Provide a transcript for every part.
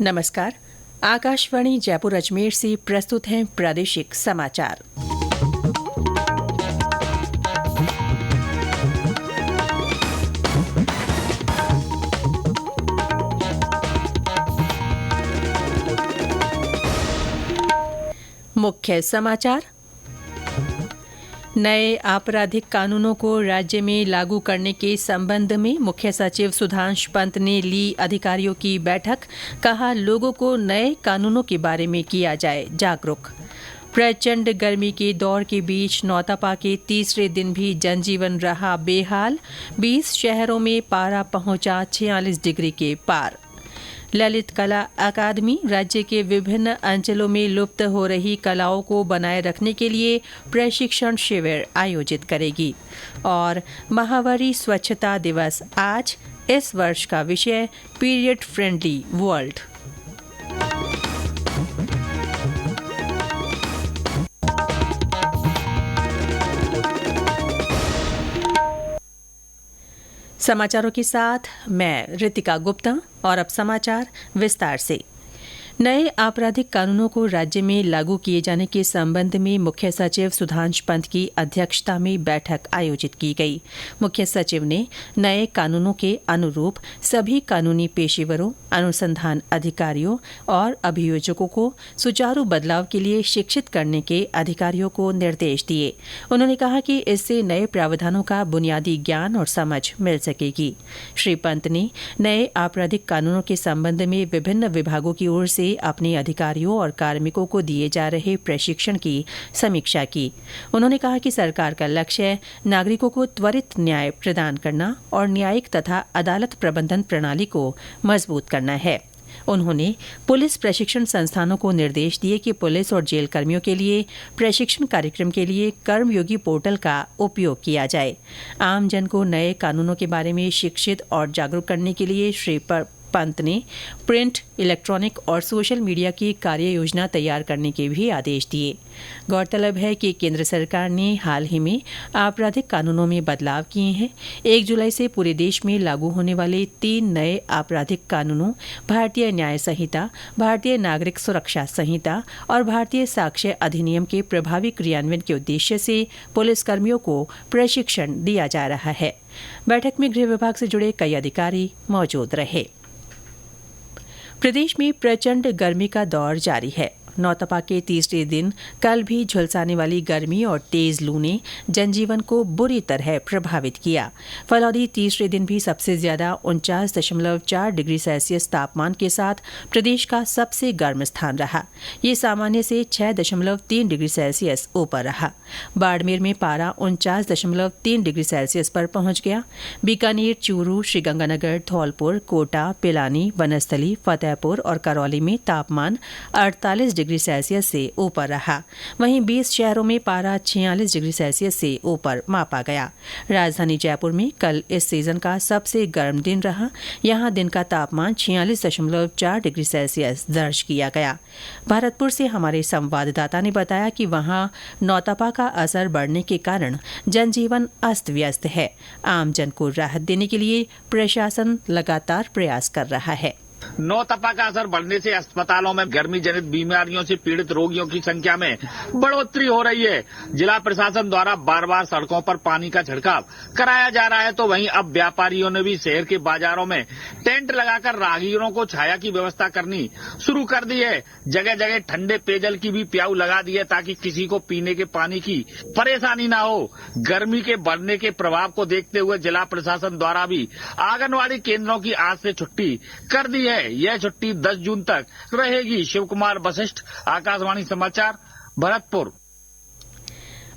नमस्कार। आकाशवाणी जयपुर अजमेर से प्रस्तुत हैं प्रादेशिक समाचार। मुख्य समाचार। नए आपराधिक कानूनों को राज्य में लागू करने के संबंध में मुख्य सचिव सुधांशु पंत ने ली अधिकारियों की बैठक। कहा, लोगों को नए कानूनों के बारे में किया जाए जागरूक। प्रचंड गर्मी के दौर के बीच नौतपा के तीसरे दिन भी जनजीवन रहा बेहाल। 20 शहरों में पारा पहुंचा 46 डिग्री के पार। ललित कला अकादमी राज्य के विभिन्न अंचलों में लुप्त हो रही कलाओं को बनाए रखने के लिए प्रशिक्षण शिविर आयोजित करेगी। और महावारी स्वच्छता दिवस आज, इस वर्ष का विषय पीरियड फ्रेंडली वर्ल्ड। समाचारों के साथ मैं रितिका गुप्ता। और अब समाचार विस्तार से। नए आपराधिक कानूनों को राज्य में लागू किए जाने के संबंध में मुख्य सचिव सुधांशु पंत की अध्यक्षता में बैठक आयोजित की गई। मुख्य सचिव ने नए कानूनों के अनुरूप सभी कानूनी पेशेवरों, अनुसंधान अधिकारियों और अभियोजकों को सुचारू बदलाव के लिए शिक्षित करने के अधिकारियों को निर्देश दिए। उन्होंने कहा कि इससे नए प्रावधानों का बुनियादी ज्ञान और समझ मिल सकेगी। श्री पंत ने नए आपराधिक कानूनों के संबंध में विभिन्न विभागों की ओर से अपने अधिकारियों और कार्मिकों को दिए जा रहे प्रशिक्षण की समीक्षा की। उन्होंने कहा कि सरकार का लक्ष्य नागरिकों को त्वरित न्याय प्रदान करना और न्यायिक तथा अदालत प्रबंधन प्रणाली को मजबूत करना है। उन्होंने पुलिस प्रशिक्षण संस्थानों को निर्देश दिए कि पुलिस और जेल कर्मियों के लिए प्रशिक्षण कार्यक्रम के लिए कर्मयोगी पोर्टल का उपयोग किया जाए। आमजन को नए कानूनों के बारे में शिक्षित और जागरूक करने के लिए श्री पंत ने प्रिंट, इलेक्ट्रॉनिक और सोशल मीडिया की कार्य योजना तैयार करने के भी आदेश दिए। गौरतलब है कि केंद्र सरकार ने हाल ही में आपराधिक कानूनों में बदलाव किए हैं। 1 जुलाई से पूरे देश में लागू होने वाले 3 नए आपराधिक कानूनों, भारतीय न्याय संहिता, भारतीय नागरिक सुरक्षा संहिता और भारतीय साक्ष्य अधिनियम के प्रभावी क्रियान्वयन के उद्देश्य से पुलिसकर्मियों को प्रशिक्षण दिया जा रहा है। बैठक में गृह विभाग से जुड़े कई अधिकारी मौजूद रहे। प्रदेश में प्रचंड गर्मी का दौर जारी है। नौतपा के तीसरे दिन कल भी झुलसाने वाली गर्मी और तेज लू ने जनजीवन को बुरी तरह प्रभावित किया। फलौदी तीसरे दिन भी सबसे ज्यादा 49.4 डिग्री सेल्सियस तापमान के साथ प्रदेश का सबसे गर्म स्थान रहा। ये सामान्य से 6.3 डिग्री सेल्सियस ऊपर रहा। बाड़मेर में पारा 49.3 डिग्री सेल्सियस पर पहुंच गया। बीकानेर, चूरू, श्रीगंगानगर, धौलपुर, कोटा, पिलानी, वनस्थली, फतेहपुर और करौली में तापमान 48 डिग्री सेल्सियस से ऊपर रहा। वहीं 20 शहरों में पारा 46 डिग्री सेल्सियस से ऊपर मापा गया। राजधानी जयपुर में कल इस सीजन का सबसे गर्म दिन रहा। यहां दिन का तापमान 46.4 डिग्री सेल्सियस दर्ज किया गया। भरतपुर से हमारे संवाददाता ने बताया कि वहां नौतपा का असर बढ़ने के कारण जनजीवन अस्त व्यस्त है। आमजन को राहत देने के लिए प्रशासन लगातार प्रयास कर रहा है। नौतपा का असर बढ़ने से अस्पतालों में गर्मी जनित बीमारियों से पीड़ित रोगियों की संख्या में बढ़ोतरी हो रही है। जिला प्रशासन द्वारा बार-बार सड़कों पर पानी का छिड़काव कराया जा रहा है, तो वहीं अब व्यापारियों ने भी शहर के बाजारों में टेंट लगाकर राहगीरों को छाया की व्यवस्था करनी शुरू कर दी है। जगह जगह ठंडे पेयजल की भी प्याऊ लगा दी है ताकि किसी को पीने के पानी की परेशानी न हो। गर्मी के बढ़ने के प्रभाव को देखते हुए जिला प्रशासन द्वारा भी आंगनबाड़ी केंद्रों की आज से छुट्टी कर दी है। यह छुट्टी 10 जून तक रहेगी। शिव कुमार वशिष्ठ, आकाशवाणी समाचार, भरतपुर।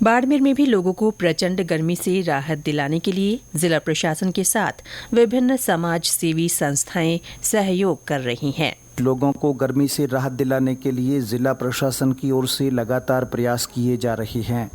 बाड़मेर में भी लोगों को प्रचंड गर्मी से राहत दिलाने के लिए जिला प्रशासन के साथ विभिन्न समाज सेवी संस्थाएं सहयोग कर रही हैं। लोगों को गर्मी से राहत दिलाने के लिए जिला प्रशासन की ओर से लगातार प्रयास किए जा रहे हैं।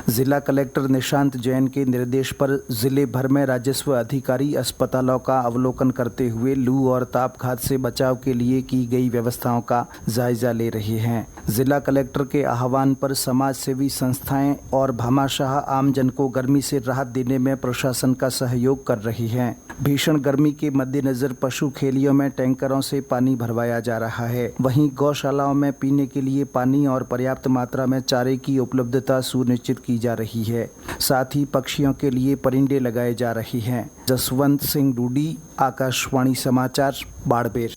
जिला कलेक्टर निशांत जैन के निर्देश पर जिले भर में राजस्व अधिकारी अस्पतालों का अवलोकन करते हुए लू और तापघात से बचाव के लिए की गई व्यवस्थाओं का जायजा ले रहे हैं। जिला कलेक्टर के आह्वान पर समाज सेवी संस्थाएं और भामाशाह आमजन को गर्मी से राहत देने में प्रशासन का सहयोग कर रही हैं। भीषण गर्मी के मद्देनजर पशु खेलियों में टैंकरों से पानी भरवाया जा रहा है। वहीं गौशालाओं में पीने के लिए पानी और पर्याप्त मात्रा में चारे की उपलब्धता सुनिश्चित की जा रही है। साथ ही पक्षियों के लिए परिंदे लगाए जा रहे हैं। जसवंत सिंह डूडी, आकाशवाणी समाचार, बाड़मेर।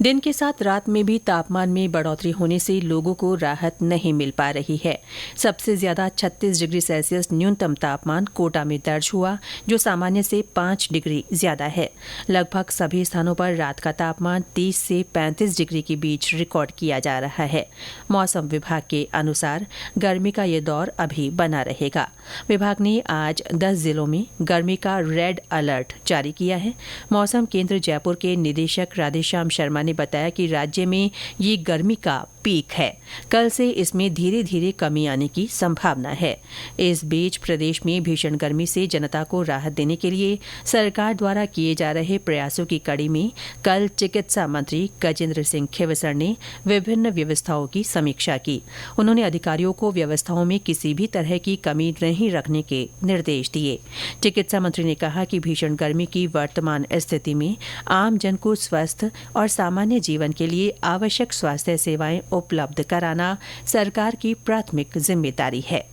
दिन के साथ रात में भी तापमान में बढ़ोतरी होने से लोगों को राहत नहीं मिल पा रही है। सबसे ज्यादा 36 डिग्री सेल्सियस न्यूनतम तापमान कोटा में दर्ज हुआ, जो सामान्य से 5 डिग्री ज्यादा है। लगभग सभी स्थानों पर रात का तापमान 30 से 35 डिग्री के बीच रिकॉर्ड किया जा रहा है। मौसम विभाग के अनुसार गर्मी का ये दौर अभी बना रहेगा। विभाग ने आज 10 जिलों में गर्मी का रेड अलर्ट जारी किया है। मौसम केंद्र जयपुर के निदेशक राधेश्याम शर्मा ने बताया कि राज्य में ये गर्मी का पीक है। कल से इसमें धीरे धीरे कमी आने की संभावना है। इस बीच प्रदेश में भीषण गर्मी से जनता को राहत देने के लिए सरकार द्वारा किए जा रहे प्रयासों की कड़ी में कल चिकित्सा मंत्री गजेंद्र सिंह खींवसर ने विभिन्न व्यवस्थाओं की समीक्षा की। उन्होंने अधिकारियों को व्यवस्थाओं में किसी भी तरह की कमी नहीं रखने के निर्देश दिए। चिकित्सा मंत्री ने कहा कि भीषण गर्मी की वर्तमान स्थिति में आम जन को स्वस्थ और सामान्य जीवन के लिए आवश्यक स्वास्थ्य सेवाएं उपलब्ध कराना सरकार की प्राथमिक जिम्मेदारी है।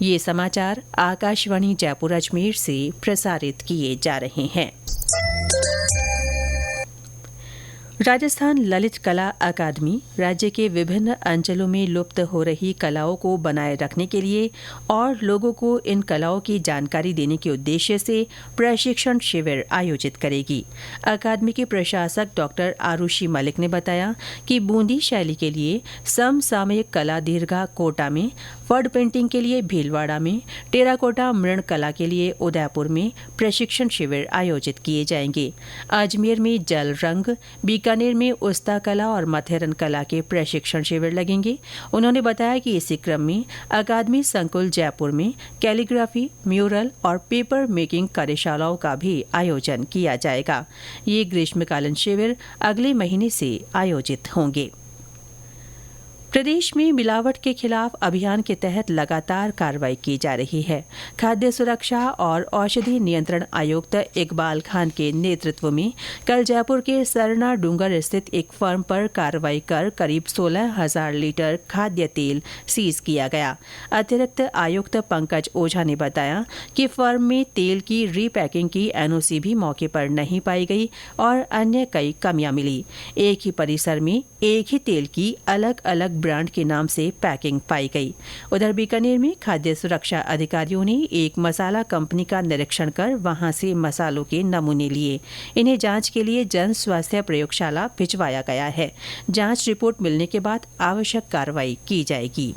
ये समाचार आकाशवाणी जयपुर अजमेर से प्रसारित किए जा रहे हैं। राजस्थान ललित कला अकादमी राज्य के विभिन्न अंचलों में लुप्त हो रही कलाओं को बनाए रखने के लिए और लोगों को इन कलाओं की जानकारी देने के उद्देश्य से प्रशिक्षण शिविर आयोजित करेगी। अकादमी के प्रशासक डॉक्टर आरुषि मलिक ने बताया कि बूंदी शैली के लिए समसामयिक कला दीर्घा कोटा में, फड पेंटिंग के लिए भीलवाड़ा में, टेराकोटा मृण कला के लिए उदयपुर में प्रशिक्षण शिविर आयोजित किए जाएंगे। अजमेर में जल रंग, बीकानेर में उस्ता कला और मथेरन कला के प्रशिक्षण शिविर लगेंगे। उन्होंने बताया कि इसी क्रम में अकादमी संकुल जयपुर में कैलीग्राफी, म्यूरल और पेपर मेकिंग कार्यशालाओं का भी आयोजन किया जाएगा। ये ग्रीष्मकालीन शिविर अगले महीने से आयोजित होंगे। प्रदेश में मिलावट के खिलाफ अभियान के तहत लगातार कार्रवाई की जा रही है। खाद्य सुरक्षा और औषधि नियंत्रण आयुक्त इकबाल खान के नेतृत्व में कल जयपुर के सरना डूंगर स्थित एक फर्म पर कार्रवाई कर करीब 16,000 लीटर खाद्य तेल सीज किया गया। अतिरिक्त आयुक्त पंकज ओझा ने बताया कि फर्म में तेल की रीपैकिंग की एनओसी भी मौके पर नहीं पाई गई और अन्य कई कमियां मिली। एक ही परिसर में एक ही तेल की अलग अलग ब्रांड के नाम से पैकिंग पाई गई। उधर बीकानेर में खाद्य सुरक्षा अधिकारियों ने एक मसाला कंपनी का निरीक्षण कर वहां से मसालों के नमूने लिए। इन्हें जांच के लिए जन स्वास्थ्य प्रयोगशाला भिजवाया गया है। जांच रिपोर्ट मिलने के बाद आवश्यक कार्रवाई की जाएगी।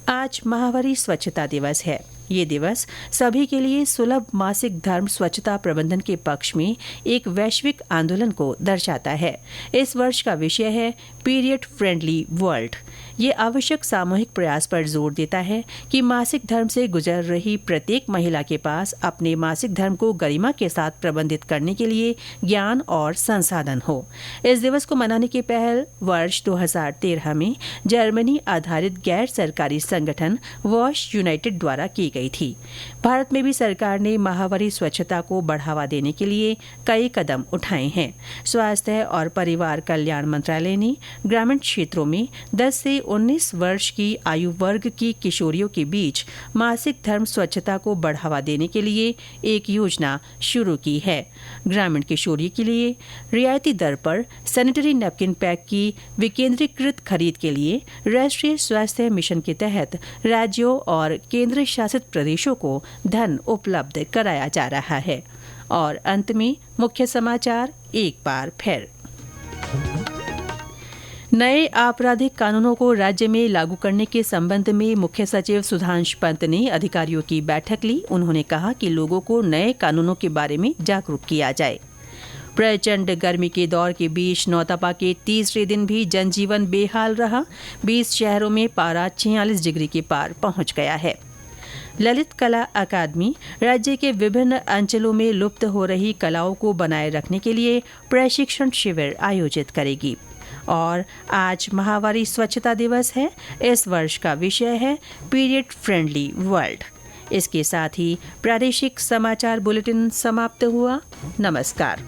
आज महावारी स्वच्छता दिवस है। ये दिवस सभी के लिए सुलभ मासिक धर्म स्वच्छता प्रबंधन के पक्ष में एक वैश्विक आंदोलन को दर्शाता है। इस वर्ष का विषय है पीरियड फ्रेंडली वर्ल्ड। ये आवश्यक सामूहिक प्रयास पर जोर देता है कि मासिक धर्म से गुजर रही प्रत्येक महिला के पास अपने मासिक धर्म को गरिमा के साथ प्रबंधित करने के लिए ज्ञान और संसाधन हो। इस दिवस को मनाने की पहल वर्ष 2013 में जर्मनी आधारित गैर सरकारी संगठन वॉश यूनाइटेड द्वारा की गई थी। भारत में भी सरकार ने माहवारी स्वच्छता को बढ़ावा देने के लिए कई कदम उठाए हैं। स्वास्थ्य और परिवार कल्याण मंत्रालय ने ग्रामीण क्षेत्रों में 10 से 19 वर्ष की आयु वर्ग की किशोरियों के बीच मासिक धर्म स्वच्छता को बढ़ावा देने के लिए एक योजना शुरू की है। ग्रामीण किशोरी के लिए रियायती दर पर सैनिटरी नैपकिन पैक की विकेंद्रीकृत खरीद के लिए राष्ट्रीय स्वास्थ्य मिशन के तहत राज्यों और केंद्र शासित प्रदेशों को धन उपलब्ध कराया जा रहा है। और अंत में मुख्य समाचार एक बार फिर। नए आपराधिक कानूनों को राज्य में लागू करने के संबंध में मुख्य सचिव सुधांशु पंत ने अधिकारियों की बैठक ली। उन्होंने कहा कि लोगों को नए कानूनों के बारे में जागरूक किया जाए। प्रचंड गर्मी के दौर के बीच नौतपा के तीसरे दिन भी जनजीवन बेहाल रहा। 20 शहरों में पारा 46 डिग्री के पार पहुंच गया है। ललित कला अकादमी राज्य के विभिन्न अंचलों में लुप्त हो रही कलाओं को बनाए रखने के लिए प्रशिक्षण शिविर आयोजित करेगी। और आज महावारी स्वच्छता दिवस है। इस वर्ष का विषय है पीरियड फ्रेंडली वर्ल्ड। इसके साथ ही प्रादेशिक समाचार बुलेटिन समाप्त हुआ। नमस्कार।